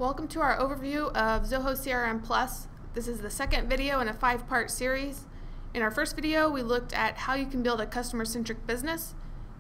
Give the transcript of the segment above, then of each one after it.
Welcome to our overview of Zoho CRM Plus. This is the second video in a 5-part series. In our first video, we looked at how you can build a customer-centric business.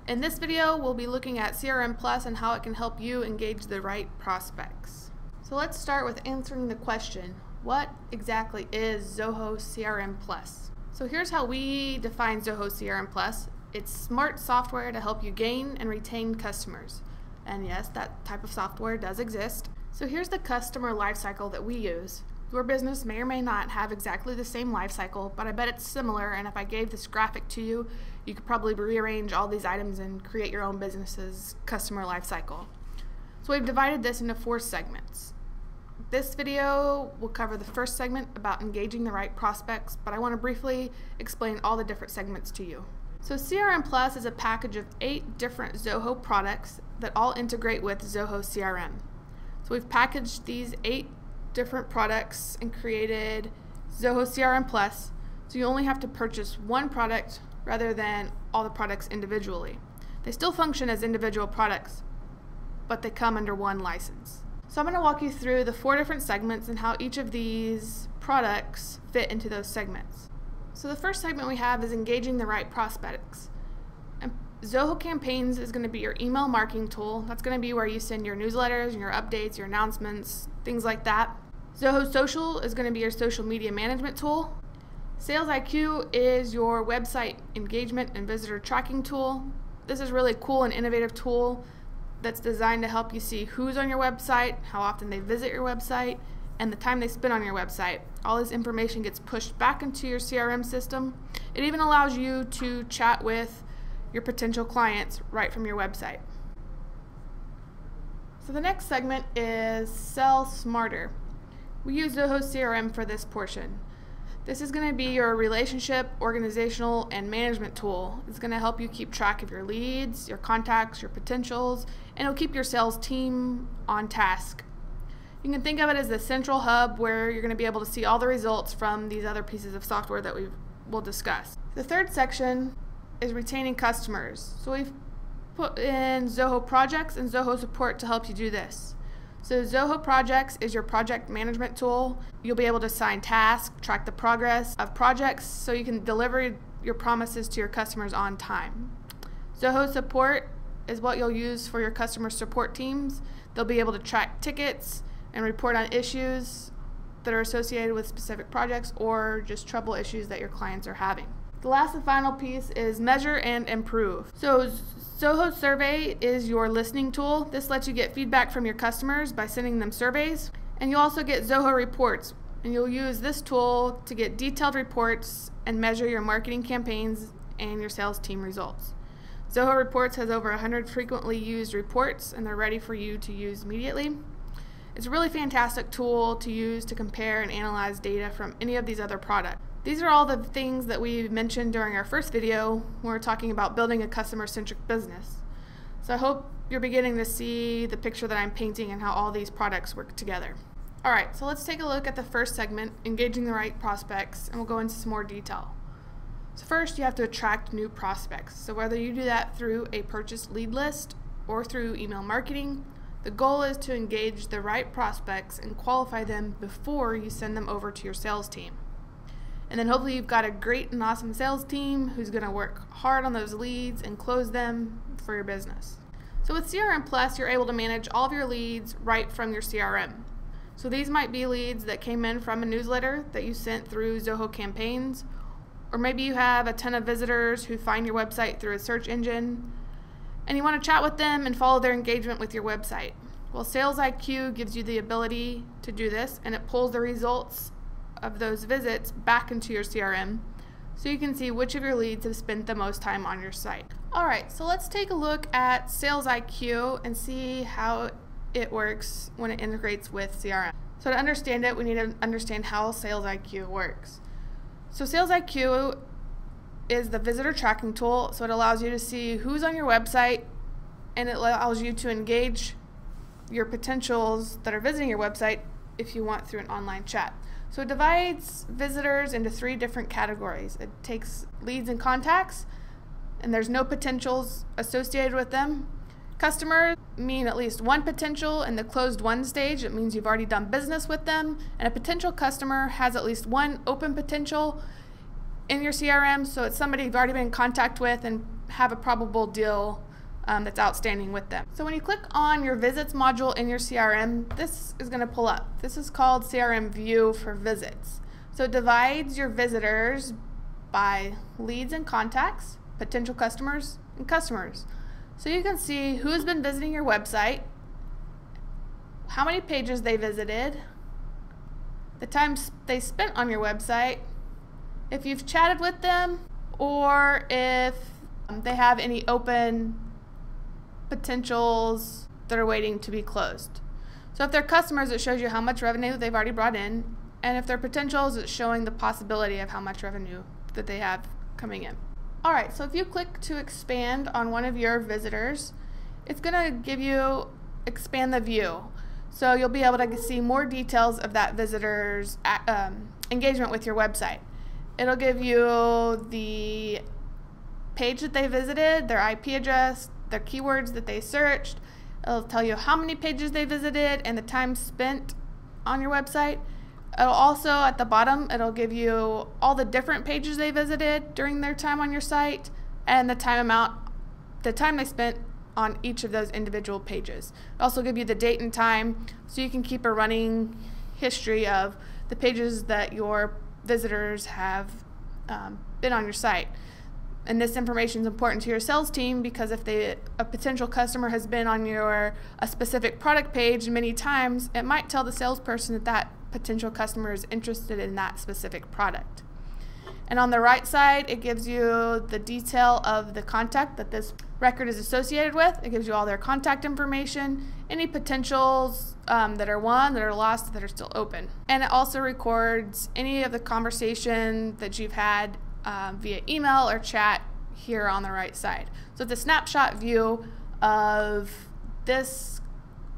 In this video, we'll be looking at CRM Plus and how it can help you engage the right prospects. So let's start with answering the question, what exactly is Zoho CRM Plus? So here's how we define Zoho CRM Plus. It's smart software to help you gain and retain customers. And yes, that type of software does exist. So here's the customer lifecycle that we use. Your business may or may not have exactly the same lifecycle, but I bet it's similar, and if I gave this graphic to you, you could probably rearrange all these items and create your own business's customer lifecycle. So we've divided this into 4 segments. This video will cover the first segment about engaging the right prospects, but I want to briefly explain all the different segments to you. So CRM Plus is a package of 8 different Zoho products that all integrate with Zoho CRM. So we've packaged these 8 different products and created Zoho CRM Plus, so you only have to purchase one product rather than all the products individually. They still function as individual products, but they come under one license. So I'm going to walk you through the 4 different segments and how each of these products fit into those segments. So the first segment we have is engaging the right prospects. And Zoho Campaigns is going to be your email marketing tool. That's going to be where you send your newsletters, your updates, your announcements, things like that. Zoho Social is going to be your social media management tool. Sales IQ is your website engagement and visitor tracking tool. This is really cool and innovative tool that's designed to help you see who's on your website, how often they visit your website, and the time they spend on your website. All this information gets pushed back into your CRM system. It even allows you to chat with your potential clients right from your website. So the next segment is Sell Smarter. We use Zoho CRM for this portion. This is going to be your relationship, organizational, and management tool. It's going to help you keep track of your leads, your contacts, your potentials, and it'll keep your sales team on task. You can think of it as the central hub where you're going to be able to see all the results from these other pieces of software that we'll discuss. The third section is retaining customers. So we've put in Zoho Projects and Zoho Support to help you do this. So Zoho Projects is your project management tool. You'll be able to assign tasks, track the progress of projects so you can deliver your promises to your customers on time. Zoho Support is what you'll use for your customer support teams. They'll be able to track tickets and report on issues that are associated with specific projects or just trouble issues that your clients are having. The last and final piece is Measure and Improve. So Zoho Survey is your listening tool. This lets you get feedback from your customers by sending them surveys. And you also get Zoho Reports, and you'll use this tool to get detailed reports and measure your marketing campaigns and your sales team results. Zoho Reports has over 100 frequently used reports, and they're ready for you to use immediately. It's a really fantastic tool to use to compare and analyze data from any of these other products. These are all the things that we mentioned during our first video when we're talking about building a customer-centric business. So I hope you're beginning to see the picture that I'm painting and how all these products work together. Alright, so let's take a look at the first segment, engaging the right prospects, and we'll go into some more detail. So first, you have to attract new prospects. So whether you do that through a purchase lead list or through email marketing, the goal is to engage the right prospects and qualify them before you send them over to your sales team. And then hopefully you've got a great and awesome sales team who's going to work hard on those leads and close them for your business. So with CRM Plus, you're able to manage all of your leads right from your CRM. So these might be leads that came in from a newsletter that you sent through Zoho Campaigns, or maybe you have a ton of visitors who find your website through a search engine, and you want to chat with them and follow their engagement with your website. Well, Sales IQ gives you the ability to do this, and it pulls the results of those visits back into your CRM so you can see which of your leads have spent the most time on your site. Alright, so let's take a look at Sales IQ and see how it works when it integrates with CRM. So to understand it, we need to understand how Sales IQ works. So Sales IQ is the visitor tracking tool, so it allows you to see who's on your website, and it allows you to engage your potentials that are visiting your website if you want through an online chat. So it divides visitors into 3 different categories. It takes leads and contacts, and there's no potentials associated with them. Customers mean at least one potential in the closed won stage. It means you've already done business with them. And a potential customer has at least one open potential in your CRM, so it's somebody you've already been in contact with and have a probable deal that's outstanding with them. So when you click on your visits module in your CRM, this is going to pull up. This is called CRM View for Visits. So it divides your visitors by leads and contacts, potential customers, and customers. So you can see who's been visiting your website, how many pages they visited, the time they spent on your website, if you've chatted with them, or if they have any open potentials that are waiting to be closed. So if they're customers, it shows you how much revenue they've already brought in, and if they're potentials, it's showing the possibility of how much revenue that they have coming in. Alright, so if you click to expand on one of your visitors, it's going to give you expand the view. So you'll be able to see more details of that visitor's engagement with your website. It'll give you the page that they visited, their IP address, their keywords that they searched. It'll tell you how many pages they visited and the time spent on your website. It'll also, at the bottom, it'll give you all the different pages they visited during their time on your site and the time they spent on each of those individual pages. It'll also give you the date and time, so you can keep a running history of the pages that your visitors have been on your site. And this information is important to your sales team, because if a potential customer has been on a specific product page many times, it might tell the salesperson that that potential customer is interested in that specific product. And on the right side, it gives you the detail of the contact that this record is associated with. It gives you all their contact information, any potentials that are won, that are lost, that are still open. And it also records any of the conversation that you've had via email or chat here on the right side. So it's a snapshot view of this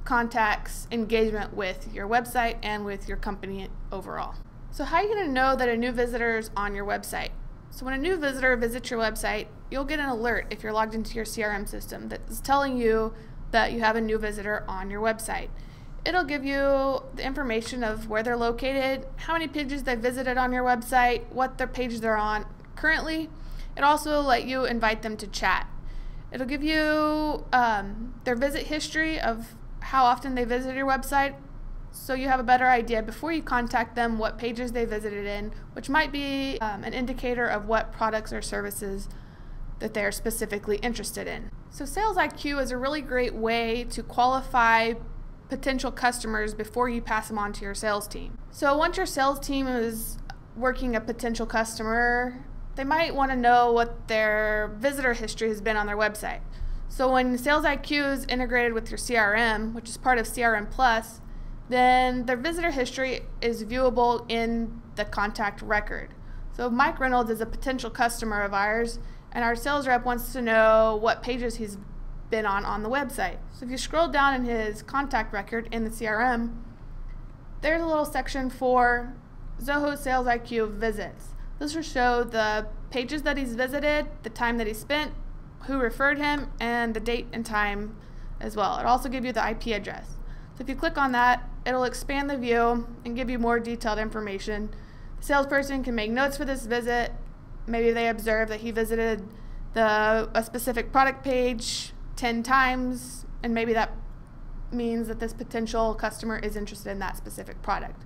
contact's engagement with your website and with your company overall. So how are you going to know that a new visitor is on your website? So when a new visitor visits your website, you'll get an alert if you're logged into your CRM system that is telling you that you have a new visitor on your website. It'll give you the information of where they're located, how many pages they visited on your website, what their page they're on currently. It'll also let you invite them to chat. It'll give you their visit history of how often they visited your website, so you have a better idea before you contact them what pages they visited in, which might be an indicator of what products or services that they're specifically interested in. So Sales IQ is a really great way to qualify potential customers before you pass them on to your sales team. So once your sales team is working a potential customer, they might want to know what their visitor history has been on their website. So when Sales IQ is integrated with your CRM, which is part of CRM Plus, then their visitor history is viewable in the contact record. So Mike Reynolds is a potential customer of ours, and our sales rep wants to know what pages he's been on the website. So if you scroll down in his contact record in the CRM, there's a little section for Zoho Sales IQ visits. This will show the pages that he's visited, the time that he spent, who referred him, and the date and time as well. It'll also give you the IP address. So if you click on that, it'll expand the view and give you more detailed information. The salesperson can make notes for this visit. Maybe they observe that he visited a specific product page 10 times, and maybe that means that this potential customer is interested in that specific product.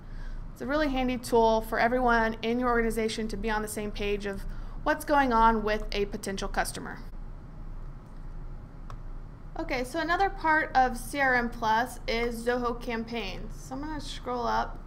It's a really handy tool for everyone in your organization to be on the same page of what's going on with a potential customer. Okay, so another part of CRM Plus is Zoho Campaigns. So I'm going to scroll up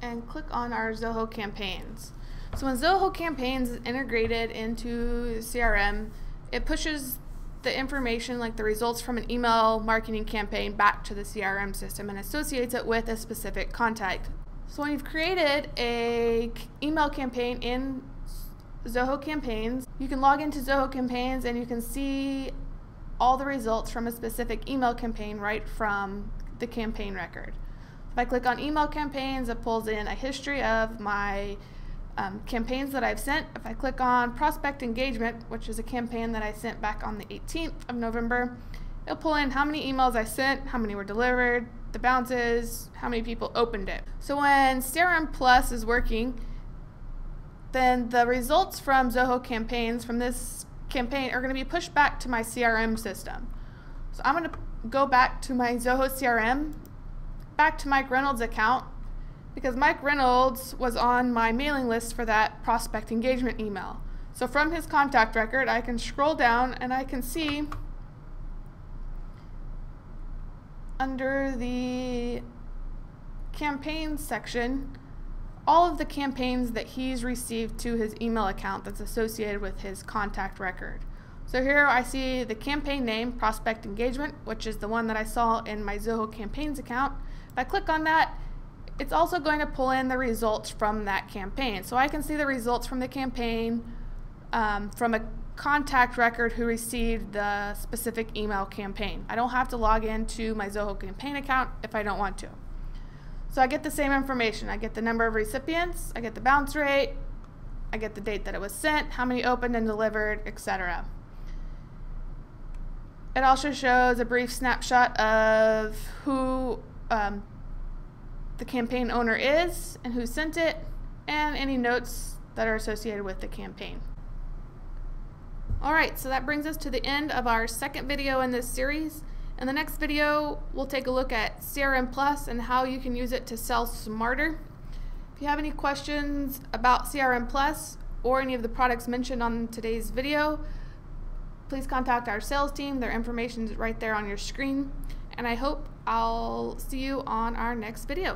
and click on our Zoho Campaigns. So when Zoho Campaigns is integrated into CRM, it pushes the information, like the results from an email marketing campaign, back to the CRM system and associates it with a specific contact. So when you've created an email campaign in Zoho Campaigns, you can log into Zoho Campaigns and you can see all the results from a specific email campaign right from the campaign record. If I click on email campaigns, it pulls in a history of my campaigns that I've sent. If I click on prospect engagement, which is a campaign that I sent back on the 18th of November, it'll pull in how many emails I sent, how many were delivered, the bounces, how many people opened it. So when CRM Plus is working, then the results from Zoho campaigns from this campaign are going to be pushed back to my CRM system. So I'm going to go back to my Zoho CRM, back to Mike Reynolds' account, because Mike Reynolds was on my mailing list for that prospect engagement email. So from his contact record, I can scroll down and I can see under the campaigns section all of the campaigns that he's received to his email account that's associated with his contact record. So here I see the campaign name, Prospect Engagement, which is the one that I saw in my Zoho Campaigns account. If I click on that, it's also going to pull in the results from that campaign. So I can see the results from the campaign from a contact record who received the specific email campaign. I don't have to log into my Zoho Campaign account if I don't want to. So I get the same information. I get the number of recipients, I get the bounce rate, I get the date that it was sent, how many opened and delivered, etc. It also shows a brief snapshot of who the campaign owner is and who sent it, and any notes that are associated with the campaign. Alright, so that brings us to the end of our second video in this series. In the next video, we'll take a look at CRM Plus and how you can use it to sell smarter. If you have any questions about CRM Plus or any of the products mentioned on today's video, please contact our sales team. Their information is right there on your screen. And I hope I'll see you on our next video.